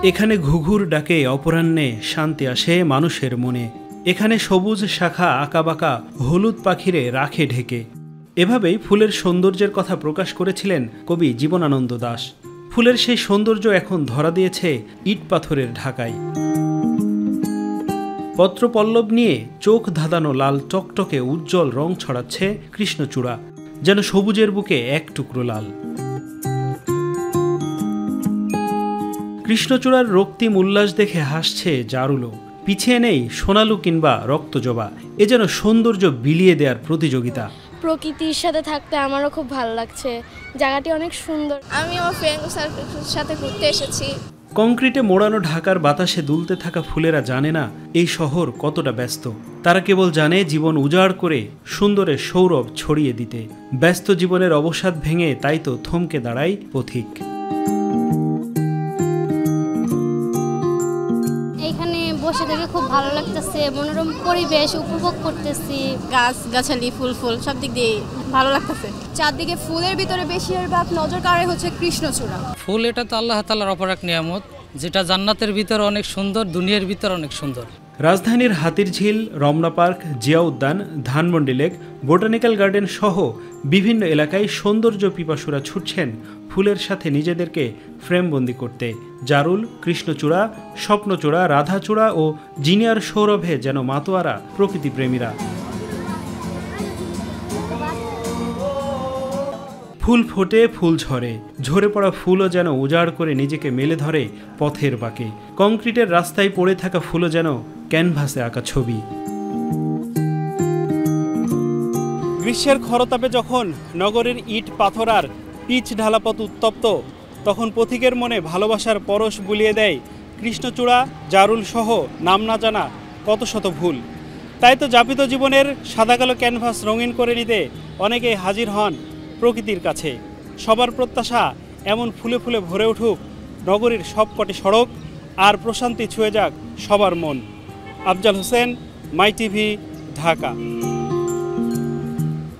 এখানে ঘুঘুর ডাকে অপরাহ্নে শান্তি আসে মানুষের মনে। এখানে সবুজ শাখা আঁকাবাঁকা হলুদ পাখিরে রাখে ঢেকে। এভাবেই ফুলের সৌন্দর্যের কথা প্রকাশ করেছিলেন কবি জীবনানন্দ দাশ। ফুলের সেই সৌন্দর্য এখন ধরা দিয়েছে ইট পাথরের ঢাকায়। পত্রপল্লব নিয়ে চোখ ধাঁধানো লাল টকটকে উজ্জ্বল রং ছড়াচ্ছে কৃষ্ণচূড়া, যেন সবুজের বুকে এক টুকরো লাল। কৃষ্ণচূড়ার রক্তিম উল্লাস দেখে হাসছে জারুলও। পিছিয়ে নেই সোনালু কিংবা রক্তজবা, এ যেন সৌন্দর্য বিলিয়ে দেওয়ার প্রতিযোগিতা। প্রকৃতির সাথে থাকতে আমারও খুব ভালো লাগছে, জায়গাটি অনেক সুন্দর। আমি আমার ফ্রেন্ডের সাথে ঘুরতে এসেছি। কংক্রিটে মোড়ানো ঢাকার বাতাসে দুলতে থাকা ফুলেরা জানে না এই শহর কতটা ব্যস্ত। তারা কেবল জানে জীবন উজাড় করে সুন্দরের সৌরভ ছড়িয়ে দিতে। ব্যস্ত জীবনের অবসাদ ভেঙে তাই তো থমকে দাঁড়ায় পথিক। বসে থেকে খুব ভালো লাগতেছে, মনোরম পরিবেশ উপভোগ করতেছি। গাছ গাছালি ফুল ফুল সব দিক দিয়ে ভালো লাগতেছে। চারদিকে ফুলের ভিতরে বেশিরভাগ নজর কাড়ে হচ্ছে কৃষ্ণচূড়া ফুল। এটা তো আল্লাহ তাআলার অপর এক নিয়ামত, যেটা জান্নাতের ভিতর অনেক সুন্দর, দুনিয়ার ভিতর অনেক সুন্দর। রাজধানীর হাতিরঝিল, রমনা পার্ক, জিয়া উদ্যান, ধানমন্ডি লেক, বোটানিক্যাল গার্ডেন সহ বিভিন্ন এলাকায় সৌন্দর্য পিপাসুরা ছুটছেন ফুলের সাথে নিজেদেরকে ফ্রেমবন্দি করতে। জারুল, কৃষ্ণচূড়া, স্বপ্নচূড়া, রাধাচূড়া ও জিনিয়ার সৌরভে যেন মাতোয়ারা প্রকৃতিপ্রেমীরা। ফুল ফোটে, ফুল ঝরে, ঝরে পড়া ফুলও যেন উজাড় করে নিজেকে মেলে ধরে পথের বাঁকে। কংক্রিটের রাস্তায় পড়ে থাকা ফুলও যেন ক্যানভাসে আঁকা ছবি। গ্রীষ্মের খরতাপে যখন নগরের ইট পাথর আর পিচ ঢালাপথ উত্তপ্ত, তখন পথিকের মনে ভালোবাসার পরশ বুলিয়ে দেয় কৃষ্ণচূড়া, জারুল সহ নাম না জানা কত শত ফুল। তাই তো যাপিত জীবনের সাদা কালো ক্যানভাস রঙিন করে নিতে অনেকেই হাজির হন প্রকৃতির কাছে। সবার প্রত্যাশা এমন ফুলে ফুলে ভরে উঠুক নগরীর সবকটি সড়ক, আর প্রশান্তি ছুঁয়ে যাক সবার মন। আফজাল হোসেন, মাই টিভি, ঢাকা।